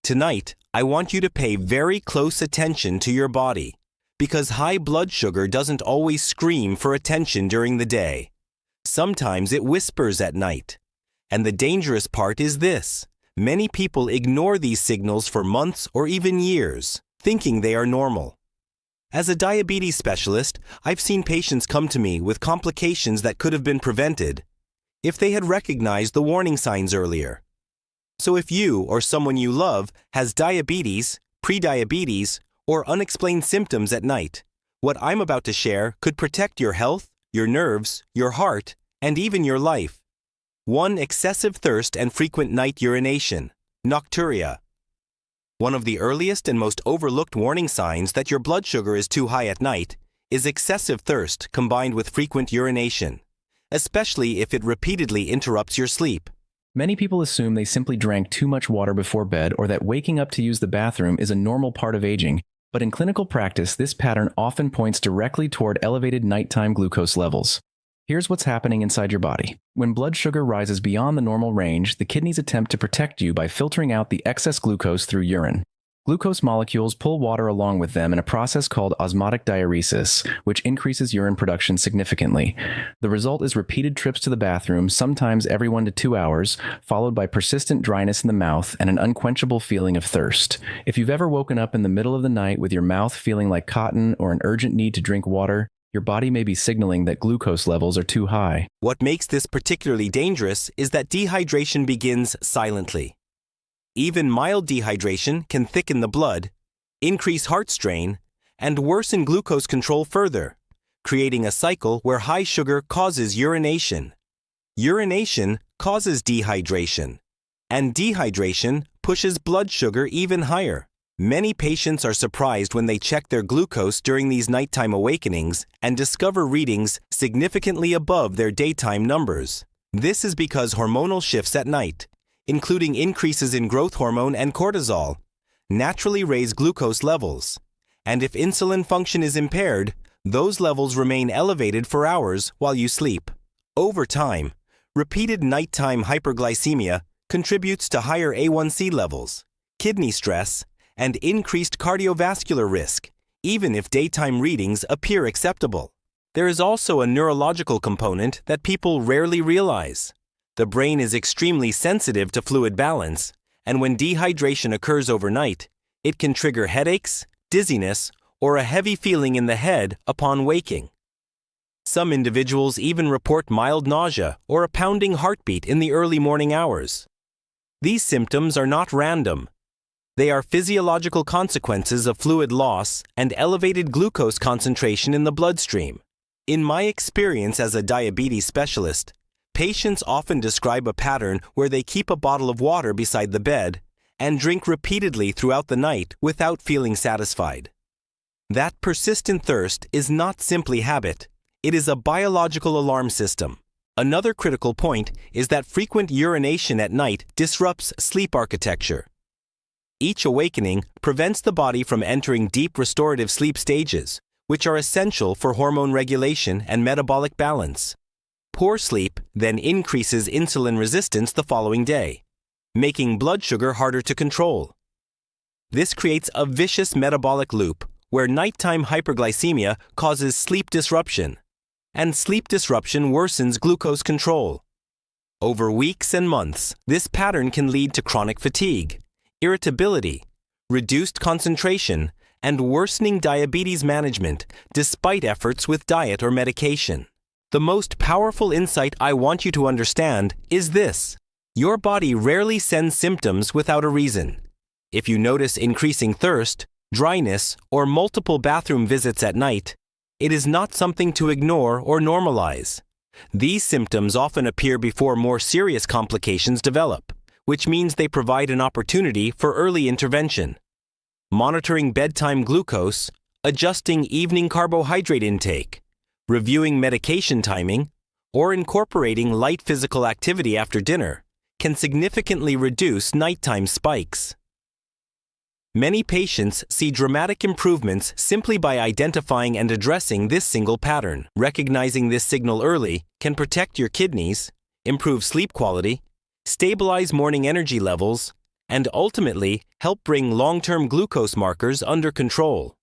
Tonight, I want you to pay very close attention to your body, because high blood sugar doesn't always scream for attention during the day. Sometimes it whispers at night. And the dangerous part is this: many people ignore these signals for months or even years, thinking they are normal. As a diabetes specialist, I've seen patients come to me with complications that could have been prevented if they had recognized the warning signs earlier. So if you or someone you love has diabetes, prediabetes, or unexplained symptoms at night, what I'm about to share could protect your health, your nerves, your heart, and even your life. 1. Excessive thirst and frequent night urination, nocturia. One of the earliest and most overlooked warning signs that your blood sugar is too high at night is excessive thirst combined with frequent urination, especially if it repeatedly interrupts your sleep. Many people assume they simply drank too much water before bed or that waking up to use the bathroom is a normal part of aging, but in clinical practice, this pattern often points directly toward elevated nighttime glucose levels. Here's what's happening inside your body. When blood sugar rises beyond the normal range, the kidneys attempt to protect you by filtering out the excess glucose through urine. Glucose molecules pull water along with them in a process called osmotic diuresis, which increases urine production significantly. The result is repeated trips to the bathroom, sometimes every 1 to 2 hours, followed by persistent dryness in the mouth and an unquenchable feeling of thirst. If you've ever woken up in the middle of the night with your mouth feeling like cotton or an urgent need to drink water, your body may be signaling that glucose levels are too high. What makes this particularly dangerous is that dehydration begins silently. Even mild dehydration can thicken the blood, increase heart strain, and worsen glucose control further, creating a cycle where high sugar causes urination. Urination causes dehydration, and dehydration pushes blood sugar even higher. Many patients are surprised when they check their glucose during these nighttime awakenings and discover readings significantly above their daytime numbers. This is because hormonal shifts at night, including increases in growth hormone and cortisol, naturally raise glucose levels. And if insulin function is impaired, those levels remain elevated for hours while you sleep. Over time, repeated nighttime hyperglycemia contributes to higher A1C levels, kidney stress, and increased cardiovascular risk, even if daytime readings appear acceptable. There is also a neurological component that people rarely realize. The brain is extremely sensitive to fluid balance, and when dehydration occurs overnight, it can trigger headaches, dizziness, or a heavy feeling in the head upon waking. Some individuals even report mild nausea or a pounding heartbeat in the early morning hours. These symptoms are not random. They are physiological consequences of fluid loss and elevated glucose concentration in the bloodstream. In my experience as a diabetes specialist, patients often describe a pattern where they keep a bottle of water beside the bed and drink repeatedly throughout the night without feeling satisfied. That persistent thirst is not simply habit. It is a biological alarm system. Another critical point is that frequent urination at night disrupts sleep architecture. Each awakening prevents the body from entering deep restorative sleep stages, which are essential for hormone regulation and metabolic balance. Poor sleep then increases insulin resistance the following day, making blood sugar harder to control. This creates a vicious metabolic loop where nighttime hyperglycemia causes sleep disruption, and sleep disruption worsens glucose control. Over weeks and months, this pattern can lead to chronic fatigue, irritability, reduced concentration, and worsening diabetes management despite efforts with diet or medication. The most powerful insight I want you to understand is this: your body rarely sends symptoms without a reason. If you notice increasing thirst, dryness, or multiple bathroom visits at night, it is not something to ignore or normalize. These symptoms often appear before more serious complications develop, which means they provide an opportunity for early intervention. Monitoring bedtime glucose, adjusting evening carbohydrate intake, reviewing medication timing, or incorporating light physical activity after dinner can significantly reduce nighttime spikes. Many patients see dramatic improvements simply by identifying and addressing this single pattern. Recognizing this signal early can protect your kidneys, improve sleep quality, stabilize morning energy levels, and ultimately help bring long-term glucose markers under control.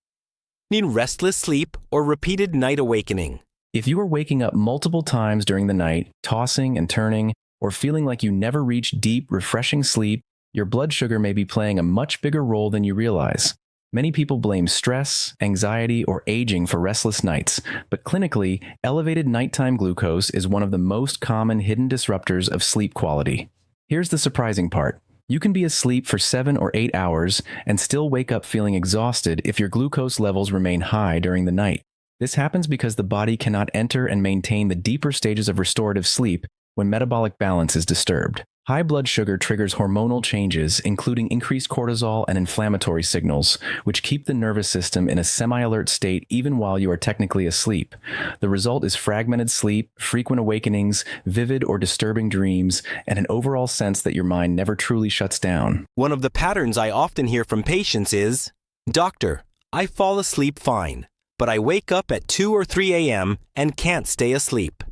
Need restless sleep or repeated night awakening? If you are waking up multiple times during the night, tossing and turning, or feeling like you never reach deep, refreshing sleep, your blood sugar may be playing a much bigger role than you realize. Many people blame stress, anxiety, or aging for restless nights, but clinically, elevated nighttime glucose is one of the most common hidden disruptors of sleep quality. Here's the surprising part. You can be asleep for 7 or 8 hours and still wake up feeling exhausted if your glucose levels remain high during the night. This happens because the body cannot enter and maintain the deeper stages of restorative sleep when metabolic balance is disturbed. High blood sugar triggers hormonal changes, including increased cortisol and inflammatory signals, which keep the nervous system in a semi-alert state even while you are technically asleep. The result is fragmented sleep, frequent awakenings, vivid or disturbing dreams, and an overall sense that your mind never truly shuts down. One of the patterns I often hear from patients is, "Doctor, I fall asleep fine, but I wake up at 2 or 3 a.m. and can't stay asleep."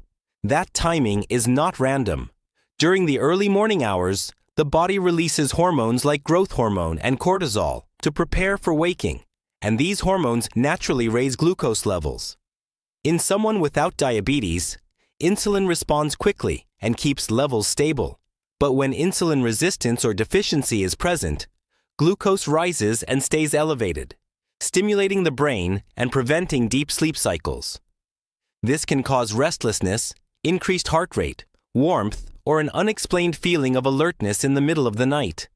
That timing is not random. During the early morning hours, the body releases hormones like growth hormone and cortisol to prepare for waking, and these hormones naturally raise glucose levels. In someone without diabetes, insulin responds quickly and keeps levels stable. But when insulin resistance or deficiency is present, glucose rises and stays elevated, stimulating the brain and preventing deep sleep cycles. This can cause restlessness, increased heart rate, warmth, or an unexplained feeling of alertness in the middle of the night.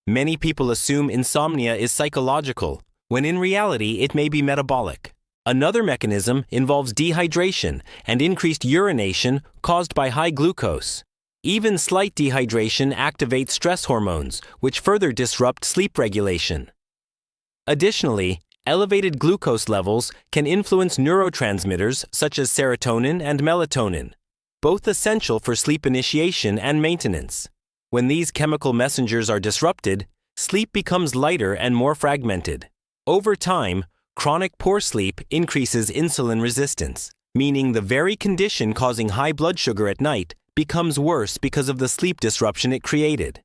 Many people assume insomnia is psychological, when in reality it may be metabolic. Another mechanism involves dehydration and increased urination caused by high glucose. Even slight dehydration activates stress hormones, which further disrupt sleep regulation. Additionally, elevated glucose levels can influence neurotransmitters such as serotonin and melatonin, both essential for sleep initiation and maintenance. When these chemical messengers are disrupted, sleep becomes lighter and more fragmented. Over time, chronic poor sleep increases insulin resistance, meaning the very condition causing high blood sugar at night becomes worse because of the sleep disruption it created.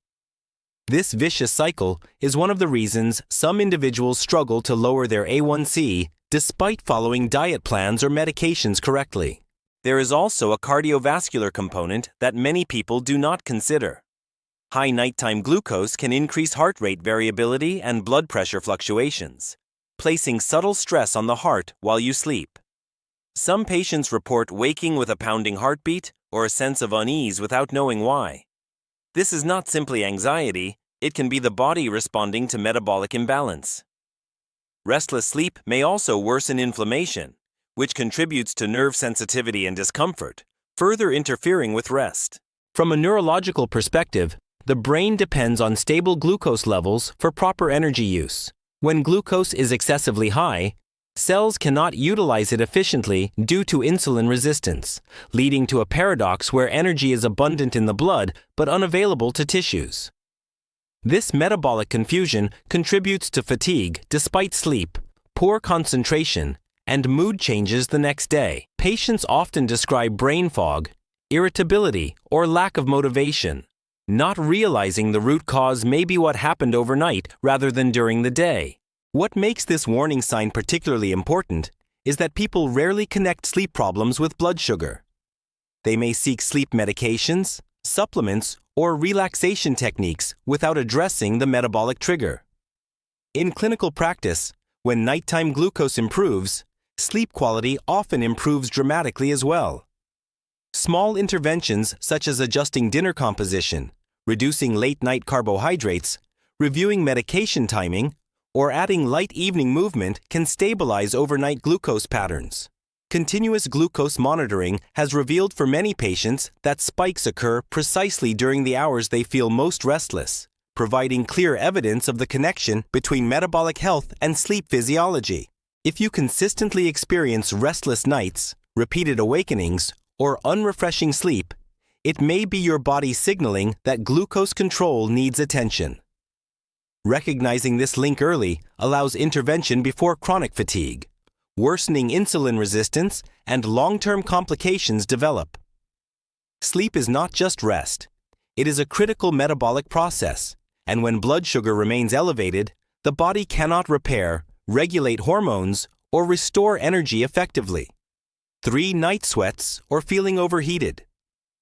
This vicious cycle is one of the reasons some individuals struggle to lower their A1C despite following diet plans or medications correctly. There is also a cardiovascular component that many people do not consider. High nighttime glucose can increase heart rate variability and blood pressure fluctuations, placing subtle stress on the heart while you sleep. Some patients report waking with a pounding heartbeat or a sense of unease without knowing why. This is not simply anxiety, it can be the body responding to metabolic imbalance. Restless sleep may also worsen inflammation, which contributes to nerve sensitivity and discomfort, further interfering with rest. From a neurological perspective, the brain depends on stable glucose levels for proper energy use. When glucose is excessively high, cells cannot utilize it efficiently due to insulin resistance, leading to a paradox where energy is abundant in the blood but unavailable to tissues. This metabolic confusion contributes to fatigue despite sleep, poor concentration, and mood changes the next day. Patients often describe brain fog, irritability, or lack of motivation, not realizing the root cause may be what happened overnight rather than during the day. What makes this warning sign particularly important is that people rarely connect sleep problems with blood sugar. They may seek sleep medications, supplements, or relaxation techniques without addressing the metabolic trigger. In clinical practice, when nighttime glucose improves, sleep quality often improves dramatically as well. Small interventions such as adjusting dinner composition, reducing late-night carbohydrates, reviewing medication timing, or adding light evening movement can stabilize overnight glucose patterns. Continuous glucose monitoring has revealed for many patients that spikes occur precisely during the hours they feel most restless, providing clear evidence of the connection between metabolic health and sleep physiology. If you consistently experience restless nights, repeated awakenings, or unrefreshing sleep, it may be your body signaling that glucose control needs attention. Recognizing this link early allows intervention before chronic fatigue, worsening insulin resistance, and long-term complications develop. Sleep is not just rest. It is a critical metabolic process, And when blood sugar remains elevated, the body cannot repair, regulate hormones, or restore energy effectively. 3. Night sweats or feeling overheated.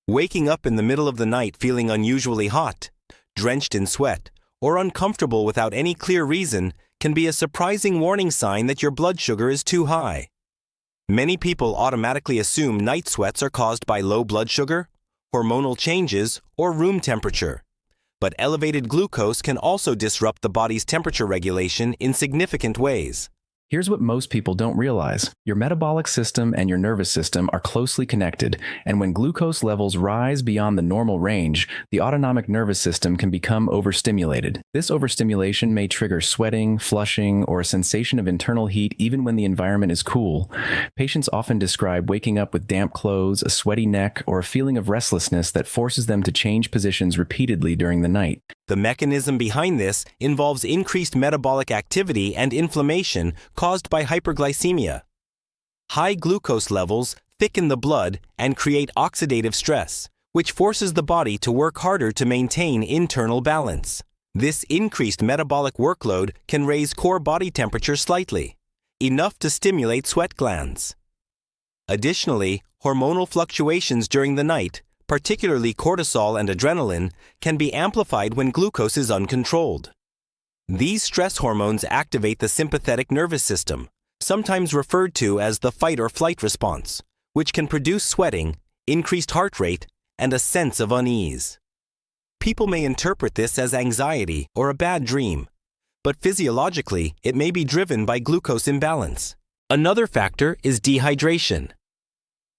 Waking up in the middle of the night feeling unusually hot, drenched in sweat, or uncomfortable without any clear reason can be a surprising warning sign that your blood sugar is too high. Many people automatically assume night sweats are caused by low blood sugar, hormonal changes, or room temperature. But elevated glucose can also disrupt the body's temperature regulation in significant ways. Here's what most people don't realize. Your metabolic system and your nervous system are closely connected, and when glucose levels rise beyond the normal range, the autonomic nervous system can become overstimulated. This overstimulation may trigger sweating, flushing, or a sensation of internal heat even when the environment is cool. Patients often describe waking up with damp clothes, a sweaty neck, or a feeling of restlessness that forces them to change positions repeatedly during the night. The mechanism behind this involves increased metabolic activity and inflammation caused by hyperglycemia. High glucose levels thicken the blood and create oxidative stress, which forces the body to work harder to maintain internal balance. This increased metabolic workload can raise core body temperature slightly, enough to stimulate sweat glands. Additionally, hormonal fluctuations during the night, particularly cortisol and adrenaline, can be amplified when glucose is uncontrolled. These stress hormones activate the sympathetic nervous system, sometimes referred to as the fight or flight response, which can produce sweating, increased heart rate, and a sense of unease. People may interpret this as anxiety or a bad dream, but physiologically, it may be driven by glucose imbalance. Another factor is dehydration.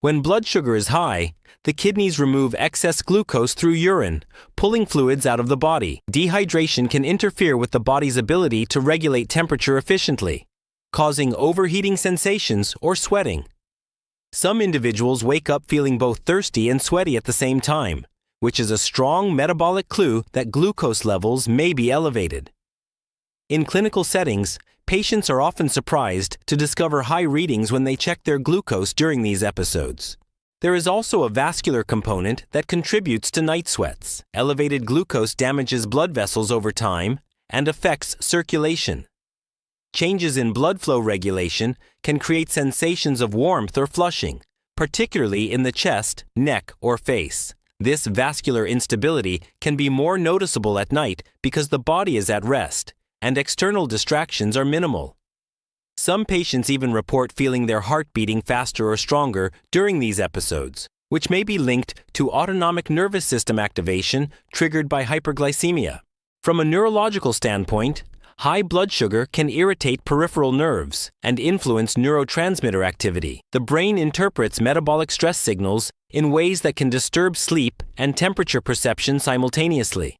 When blood sugar is high, the kidneys remove excess glucose through urine, pulling fluids out of the body. Dehydration can interfere with the body's ability to regulate temperature efficiently, causing overheating sensations or sweating. Some individuals wake up feeling both thirsty and sweaty at the same time, which is a strong metabolic clue that glucose levels may be elevated. In clinical settings, patients are often surprised to discover high readings when they check their glucose during these episodes. There is also a vascular component that contributes to night sweats. Elevated glucose damages blood vessels over time and affects circulation. Changes in blood flow regulation can create sensations of warmth or flushing, particularly in the chest, neck, or face. This vascular instability can be more noticeable at night because the body is at rest and external distractions are minimal. Some patients even report feeling their heart beating faster or stronger during these episodes, which may be linked to autonomic nervous system activation triggered by hyperglycemia. From a neurological standpoint, high blood sugar can irritate peripheral nerves and influence neurotransmitter activity. The brain interprets metabolic stress signals in ways that can disturb sleep and temperature perception simultaneously.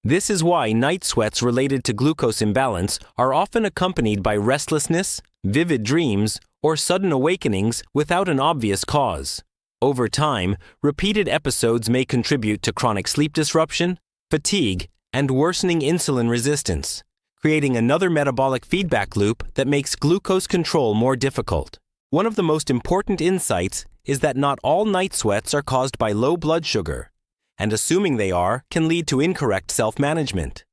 This is why night sweats related to glucose imbalance are often accompanied by restlessness, vivid dreams, or sudden awakenings without an obvious cause. Over time, repeated episodes may contribute to chronic sleep disruption, fatigue, and worsening insulin resistance, creating another metabolic feedback loop that makes glucose control more difficult. One of the most important insights is that not all night sweats are caused by low blood sugar, and assuming they are can lead to incorrect self-management.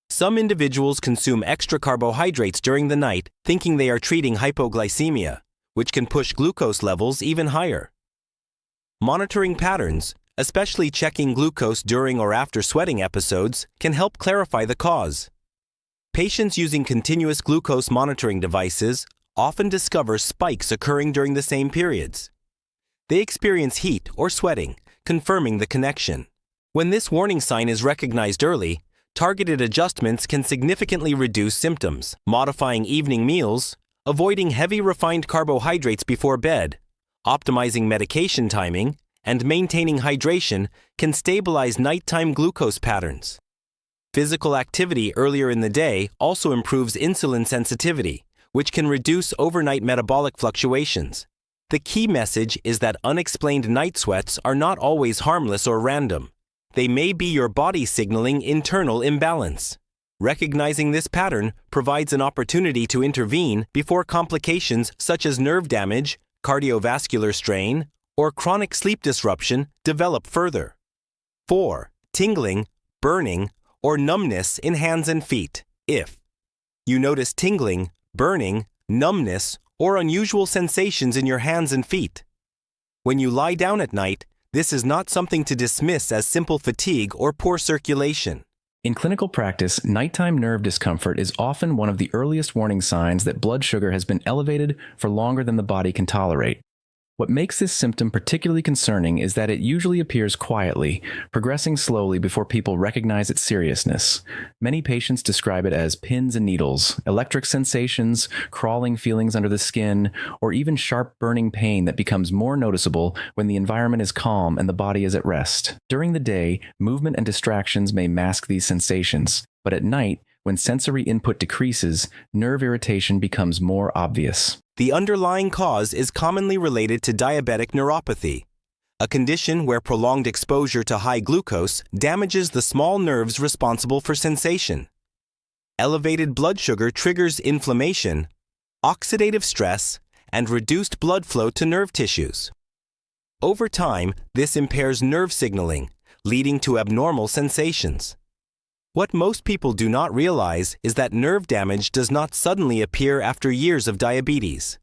Some individuals consume extra carbohydrates during the night thinking they are treating hypoglycemia, which can push glucose levels even higher. Monitoring patterns, especially checking glucose during or after sweating episodes, can help clarify the cause. Patients using continuous glucose monitoring devices often discover spikes occurring during the same periods. They experience heat or sweating, confirming the connection. When this warning sign is recognized early, targeted adjustments can significantly reduce symptoms. Modifying evening meals, avoiding heavy refined carbohydrates before bed, optimizing medication timing, and maintaining hydration can stabilize nighttime glucose patterns. Physical activity earlier in the day also improves insulin sensitivity, which can reduce overnight metabolic fluctuations. The key message is that unexplained night sweats are not always harmless or random. They may be your body signaling internal imbalance. Recognizing this pattern provides an opportunity to intervene before complications such as nerve damage, cardiovascular strain, or chronic sleep disruption develop further. 4. Tingling, burning, or numbness in hands and feet. If you notice tingling, burning, numbness, or unusual sensations in your hands and feet. When you lie down at night, this is not something to dismiss as simple fatigue or poor circulation. In clinical practice, nighttime nerve discomfort is often one of the earliest warning signs that blood sugar has been elevated for longer than the body can tolerate. What makes this symptom particularly concerning is that it usually appears quietly, progressing slowly before people recognize its seriousness. Many patients describe it as pins and needles, electric sensations, crawling feelings under the skin, or even sharp burning pain that becomes more noticeable when the environment is calm and the body is at rest. During the day, movement and distractions may mask these sensations, but at night, when sensory input decreases, nerve irritation becomes more obvious. The underlying cause is commonly related to diabetic neuropathy, a condition where prolonged exposure to high glucose damages the small nerves responsible for sensation. Elevated blood sugar triggers inflammation, oxidative stress, and reduced blood flow to nerve tissues. Over time, this impairs nerve signaling, leading to abnormal sensations. What most people do not realize is that nerve damage does not suddenly appear after years of diabetes.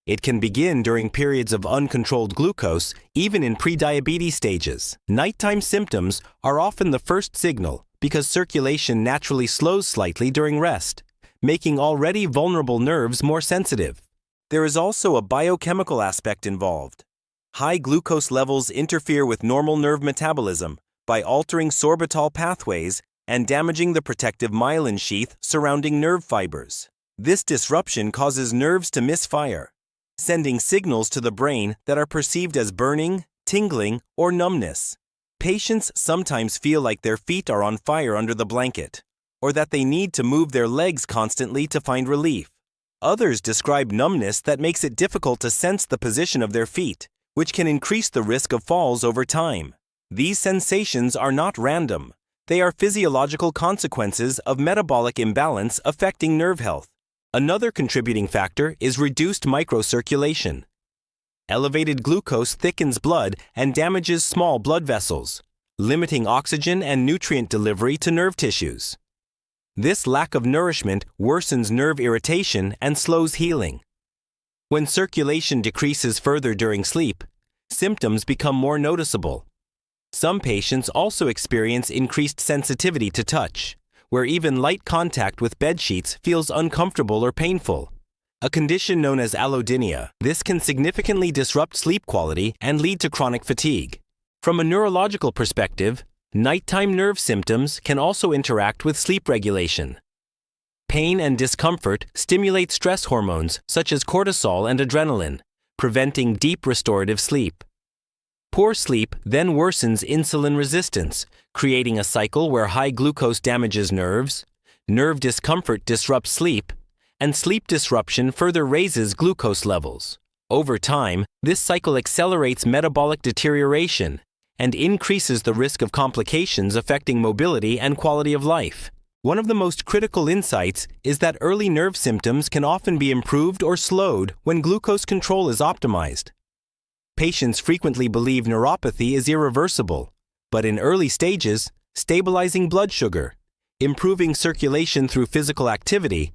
It can begin during periods of uncontrolled glucose, even in prediabetes stages. Nighttime symptoms are often the first signal because circulation naturally slows slightly during rest, making already vulnerable nerves more sensitive. There is also a biochemical aspect involved. High glucose levels interfere with normal nerve metabolism by altering sorbitol pathways and damaging the protective myelin sheath surrounding nerve fibers. This disruption causes nerves to misfire, sending signals to the brain that are perceived as burning, tingling, or numbness. Patients sometimes feel like their feet are on fire under the blanket, or that they need to move their legs constantly to find relief. Others describe numbness that makes it difficult to sense the position of their feet, which can increase the risk of falls over time. These sensations are not random. They are physiological consequences of metabolic imbalance affecting nerve health. Another contributing factor is reduced microcirculation. Elevated glucose thickens blood and damages small blood vessels, limiting oxygen and nutrient delivery to nerve tissues. This lack of nourishment worsens nerve irritation and slows healing. When circulation decreases further during sleep, symptoms become more noticeable. Some patients also experience increased sensitivity to touch, where even light contact with bedsheets feels uncomfortable or painful. A condition known as allodynia. This can significantly disrupt sleep quality and lead to chronic fatigue. From a neurological perspective, nighttime nerve symptoms can also interact with sleep regulation. Pain and discomfort stimulate stress hormones such as cortisol and adrenaline, preventing deep restorative sleep. Poor sleep then worsens insulin resistance, creating a cycle where high glucose damages nerves, nerve discomfort disrupts sleep, and sleep disruption further raises glucose levels. Over time, this cycle accelerates metabolic deterioration and increases the risk of complications affecting mobility and quality of life. One of the most critical insights is that early nerve symptoms can often be improved or slowed when glucose control is optimized. Patients frequently believe neuropathy is irreversible, but in early stages, stabilizing blood sugar, improving circulation through physical activity,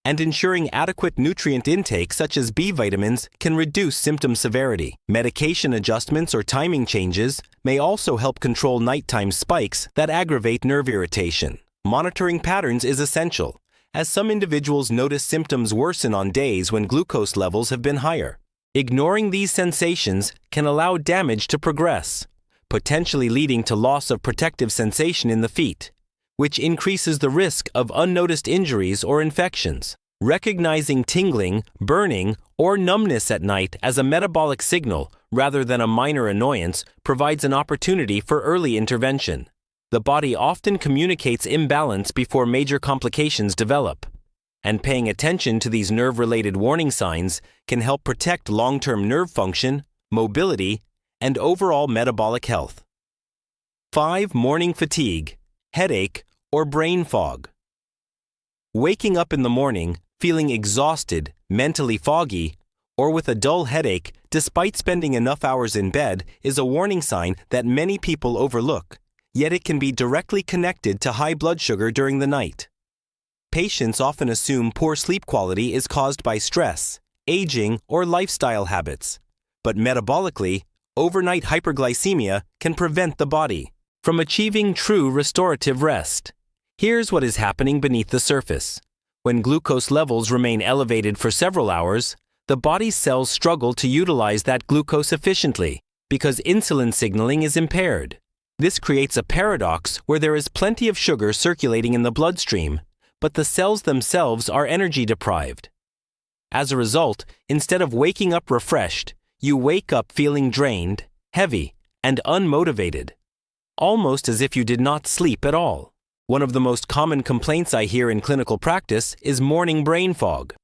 and ensuring adequate nutrient intake such as B vitamins can reduce symptom severity. Medication adjustments or timing changes may also help control nighttime spikes that aggravate nerve irritation. Monitoring patterns is essential, as some individuals notice symptoms worsen on days when glucose levels have been higher. Ignoring these sensations can allow damage to progress, potentially leading to loss of protective sensation in the feet, which increases the risk of unnoticed injuries or infections. Recognizing tingling, burning, or numbness at night as a metabolic signal rather than a minor annoyance provides an opportunity for early intervention. The body often communicates imbalance before major complications develop, and paying attention to these nerve-related warning signs can help protect long-term nerve function, mobility, and overall metabolic health. 5. Morning fatigue, headache, or brain fog. Waking up in the morning, feeling exhausted, mentally foggy, or with a dull headache despite spending enough hours in bed is a warning sign that many people overlook, yet it can be directly connected to high blood sugar during the night. Patients often assume poor sleep quality is caused by stress, aging, or lifestyle habits. But metabolically, overnight hyperglycemia can prevent the body from achieving true restorative rest. Here's what is happening beneath the surface. When glucose levels remain elevated for several hours, the body's cells struggle to utilize that glucose efficiently because insulin signaling is impaired. This creates a paradox where there is plenty of sugar circulating in the bloodstream, but the cells themselves are energy deprived. As a result, instead of waking up refreshed, you wake up feeling drained, heavy, and unmotivated, almost as if you did not sleep at all. One of the most common complaints I hear in clinical practice is morning brain fog.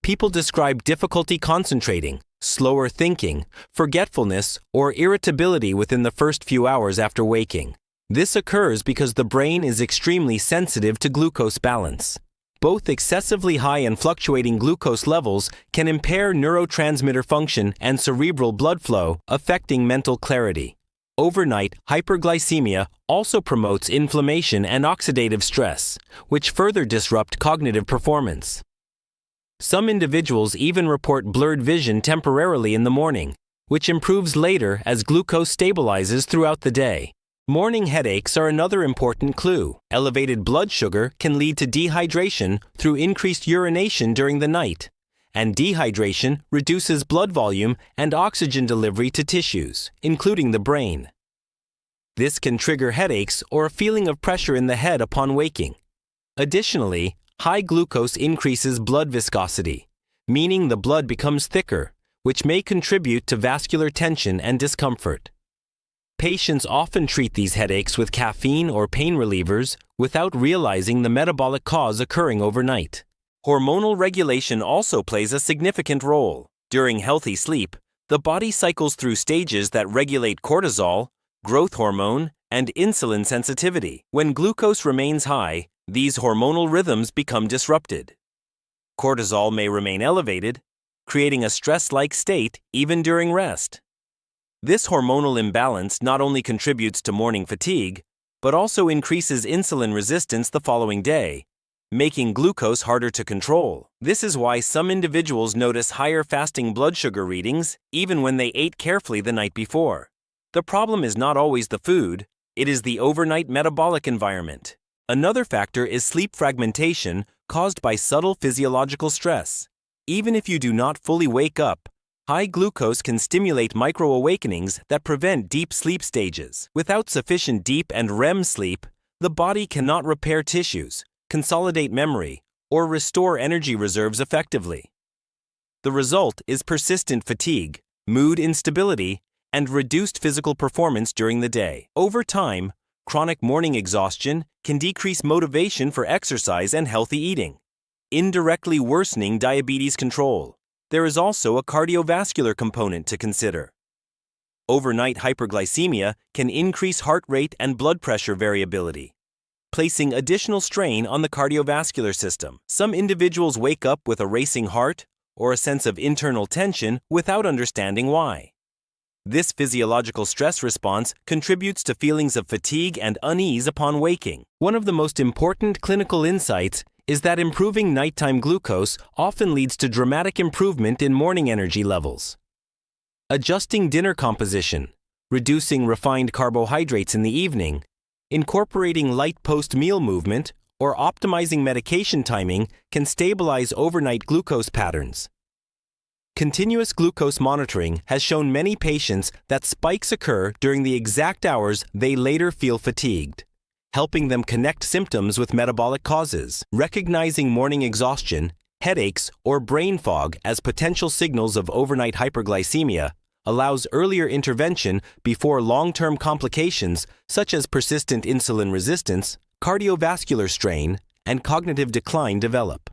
People describe difficulty concentrating, slower thinking, forgetfulness, or irritability within the first few hours after waking. This occurs because the brain is extremely sensitive to glucose balance. Both excessively high and fluctuating glucose levels can impair neurotransmitter function and cerebral blood flow, affecting mental clarity. Overnight hyperglycemia also promotes inflammation and oxidative stress, which further disrupt cognitive performance. Some individuals even report blurred vision temporarily in the morning, which improves later as glucose stabilizes throughout the day. Morning headaches are another important clue. Elevated blood sugar can lead to dehydration through increased urination during the night, and dehydration reduces blood volume and oxygen delivery to tissues, including the brain. This can trigger headaches or a feeling of pressure in the head upon waking. Additionally, high glucose increases blood viscosity, meaning the blood becomes thicker, which may contribute to vascular tension and discomfort. Patients often treat these headaches with caffeine or pain relievers without realizing the metabolic cause occurring overnight. Hormonal regulation also plays a significant role. During healthy sleep, the body cycles through stages that regulate cortisol, growth hormone, and insulin sensitivity. When glucose remains high, these hormonal rhythms become disrupted. Cortisol may remain elevated, creating a stress-like state even during rest. This hormonal imbalance not only contributes to morning fatigue, but also increases insulin resistance the following day, making glucose harder to control. This is why some individuals notice higher fasting blood sugar readings even when they ate carefully the night before. The problem is not always the food, it is the overnight metabolic environment. Another factor is sleep fragmentation caused by subtle physiological stress. Even if you do not fully wake up, high glucose can stimulate micro-awakenings that prevent deep sleep stages. Without sufficient deep and REM sleep, the body cannot repair tissues, consolidate memory, or restore energy reserves effectively. The result is persistent fatigue, mood instability, and reduced physical performance during the day. Over time, chronic morning exhaustion can decrease motivation for exercise and healthy eating, indirectly worsening diabetes control. There is also a cardiovascular component to consider. Overnight hyperglycemia can increase heart rate and blood pressure variability, placing additional strain on the cardiovascular system. Some individuals wake up with a racing heart or a sense of internal tension without understanding why. This physiological stress response contributes to feelings of fatigue and unease upon waking. One of the most important clinical insights is that improving nighttime glucose often leads to dramatic improvement in morning energy levels. Adjusting dinner composition, reducing refined carbohydrates in the evening, incorporating light post-meal movement, or optimizing medication timing can stabilize overnight glucose patterns. Continuous glucose monitoring has shown many patients that spikes occur during the exact hours they later feel fatigued, helping them connect symptoms with metabolic causes. Recognizing morning exhaustion, headaches, or brain fog as potential signals of overnight hyperglycemia allows earlier intervention before long-term complications such as persistent insulin resistance, cardiovascular strain, and cognitive decline develop.